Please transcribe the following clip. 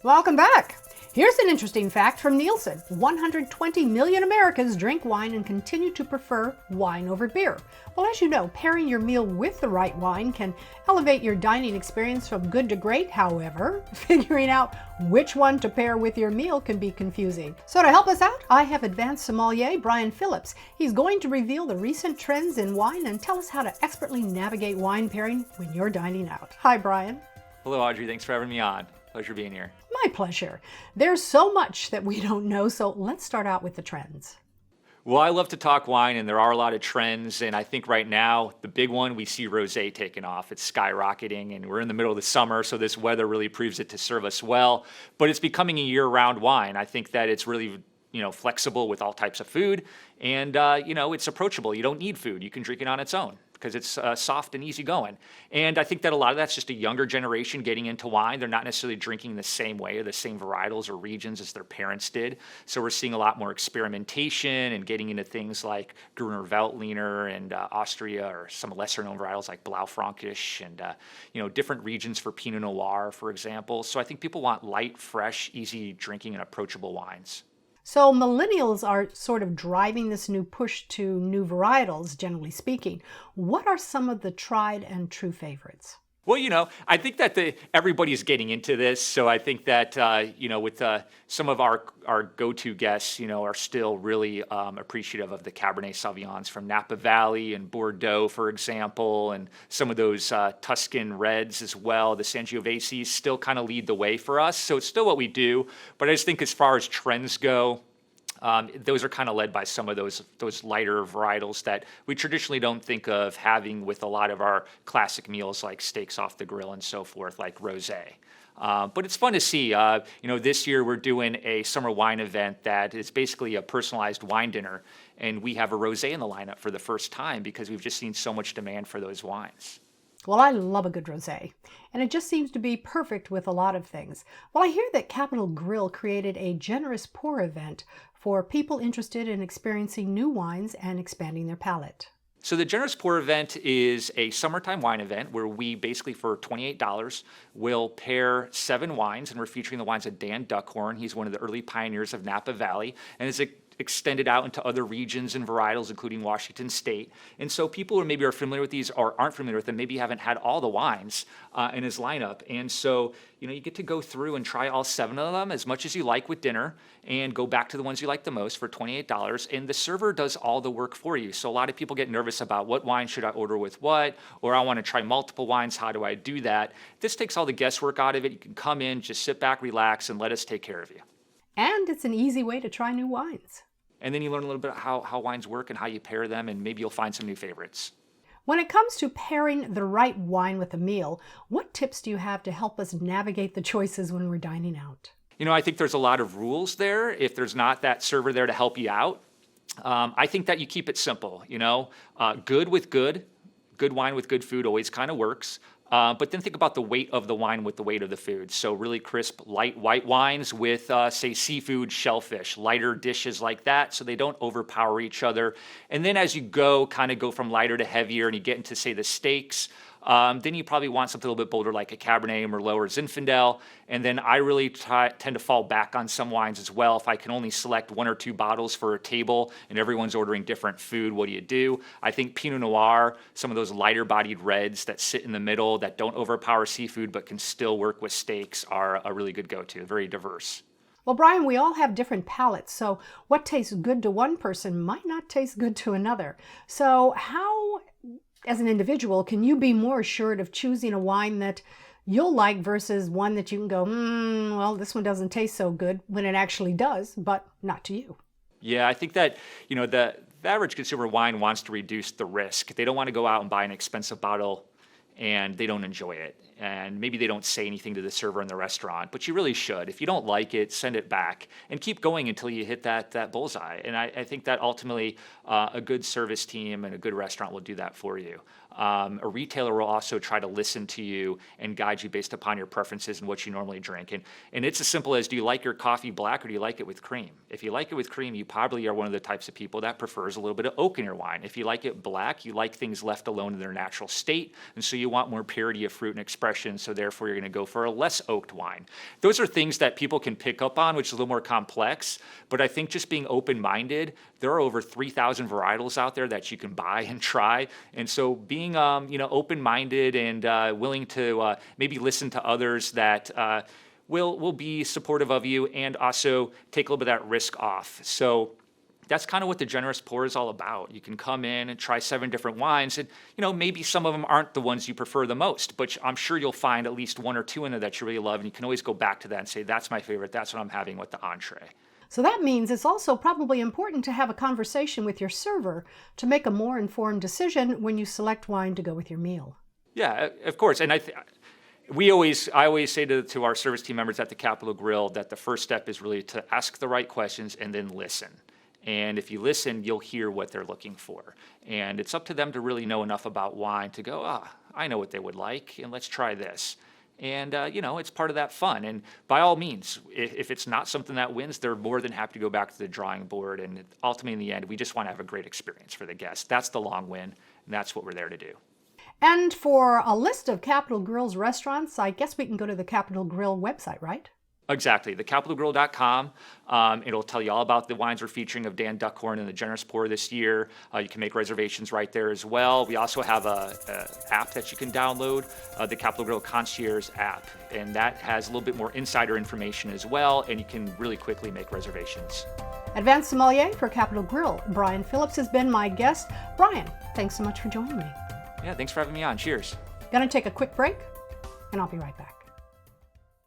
Welcome back. Here's an interesting fact from Nielsen. 120 million Americans drink wine and continue to prefer wine over beer. Well, as you know, pairing your meal with the right wine can elevate your dining experience from good to great. However, figuring out which one to pair with your meal can be confusing. So to help us out, I have advanced sommelier Brian Phillips. He's going to reveal the recent trends in wine and tell us how to expertly navigate wine pairing when you're dining out. Hi, Brian. Hello, Audrey. Thanks for having me on. Pleasure being here. My pleasure. There's so much that we don't know, so let's start out with the trends. Well, I love to talk wine, and there are a lot of trends, and I think right now, the big one, we see rosé taking off. It's skyrocketing, and we're in the middle of the summer, so this weather really proves it to serve us well, but it's becoming a year-round wine. I think that it's really flexible with all types of food, and it's approachable. You don't need food. You can drink it on its own because it's soft and easy going. And I think that a lot of that's just a younger generation getting into wine. They're not necessarily drinking the same way or the same varietals or regions as their parents did. So we're seeing a lot more experimentation and getting into things like Gruner Veltliner and Austria, or some lesser known varietals like Blaufränkisch, and different regions for Pinot Noir, for example. So I think people want light, fresh, easy drinking and approachable wines. So millennials are sort of driving this new push to new varietals, generally speaking. What are some of the tried and true favorites? Well, I think that everybody's getting into this. So I think that, with some of our go-to guests, are still really appreciative of the Cabernet Sauvignons from Napa Valley and Bordeaux, for example, and some of those Tuscan reds as well. The Sangioveses still kind of lead the way for us. So it's still what we do. But I just think as far as trends go, those are kind of led by some of those lighter varietals that we traditionally don't think of having with a lot of our classic meals like steaks off the grill and so forth, like rosé. But it's fun to see. This year we're doing a summer wine event that is basically a personalized wine dinner, and we have a rosé in the lineup for the first time because we've just seen so much demand for those wines. Well, I love a good rosé, and it just seems to be perfect with a lot of things. Well, I hear that Capital Grille created a generous pour event for people interested in experiencing new wines and expanding their palate. So the Generous Pour event is a summertime wine event where we basically, for $28, will pair 7 wines, and we're featuring the wines of Dan Duckhorn. He's one of the early pioneers of Napa Valley, and is extended out into other regions and varietals, including Washington State. And so people who maybe are familiar with these or aren't familiar with them maybe haven't had all the wines in his lineup. And so, you get to go through and try all 7 of them as much as you like with dinner and go back to the ones you like the most for $28. And the server does all the work for you. So a lot of people get nervous about what wine should I order with what, or I want to try multiple wines. How do I do that? This takes all the guesswork out of it. You can come in, just sit back, relax, and let us take care of you. And it's an easy way to try new wines. And then you learn a little bit how wines work and how you pair them, and maybe you'll find some new favorites. When it comes to pairing the right wine with a meal, what tips do you have to help us navigate the choices when we're dining out? I think there's a lot of rules there. If there's not that server there to help you out, I think that you keep it simple. Good with good wine with good food always kind of works. But then think about the weight of the wine with the weight of the food. So really crisp, light white wines with, say, seafood, shellfish, lighter dishes like that, so they don't overpower each other. And then as you kind of go from lighter to heavier, and you get into, say, the steaks, then you probably want something a little bit bolder like a Cabernet, Merlot, or Zinfandel. And then I really tend to fall back on some wines as well. If I can only select 1 or 2 bottles for a table and everyone's ordering different food, what do? I think Pinot Noir, some of those lighter bodied reds that sit in the middle that don't overpower seafood but can still work with steaks are a really good go-to, very diverse. Well, Brian, we all have different palates, so what tastes good to one person might not taste good to another. So how, as an individual, can you be more assured of choosing a wine that you'll like versus one that you can go, well, this one doesn't taste so good, when it actually does, but not to you? Yeah, I think that, the average consumer wine wants to reduce the risk. They don't want to go out and buy an expensive bottle and they don't enjoy it. And maybe they don't say anything to the server in the restaurant, but you really should. If you don't like it, send it back and keep going until you hit that bullseye. And I think that ultimately a good service team and a good restaurant will do that for you. A retailer will also try to listen to you and guide you based upon your preferences and what you normally drink. And it's as simple as, do you like your coffee black or do you like it with cream? If you like it with cream, you probably are one of the types of people that prefers a little bit of oak in your wine. If you like it black, you like things left alone in their natural state, and so you want more purity of fruit and expression, so therefore you're going to go for a less oaked wine. Those are things that people can pick up on, which is a little more complex, but I think just being open-minded, there are over 3,000 varietals out there that you can buy and try, and so being open-minded and willing to maybe listen to others that will be supportive of you and also take a little bit of that risk off. So that's kind of what the Generous Pour is all about. You can come in and try 7 different wines, and maybe some of them aren't the ones you prefer the most, but I'm sure you'll find at least 1 or 2 in there that you really love, and you can always go back to that and say, that's my favorite, that's what I'm having with the entree. So that means it's also probably important to have a conversation with your server to make a more informed decision when you select wine to go with your meal. Yeah, of course. And I always say to our service team members at the Capitol Grill that the first step is really to ask the right questions and then listen. And if you listen, you'll hear what they're looking for. And it's up to them to really know enough about wine to go, I know what they would like, and let's try this. And, it's part of that fun. And by all means, if it's not something that wins, they're more than happy to go back to the drawing board. And ultimately, in the end, we just want to have a great experience for the guests. That's the long win, and that's what we're there to do. And for a list of Capitol Grill's restaurants, I guess we can go to the Capitol Grill website, right? Exactly. TheCapitolGrill.com. It'll tell you all about the wines we're featuring of Dan Duckhorn and the Generous Pour this year. You can make reservations right there as well. We also have a app that you can download, the Capitol Grill Concierge app, and that has a little bit more insider information as well, and you can really quickly make reservations. Advanced Sommelier for Capitol Grill, Brian Phillips has been my guest. Brian, thanks so much for joining me. Yeah, thanks for having me on. Cheers. Gonna take a quick break, and I'll be right back.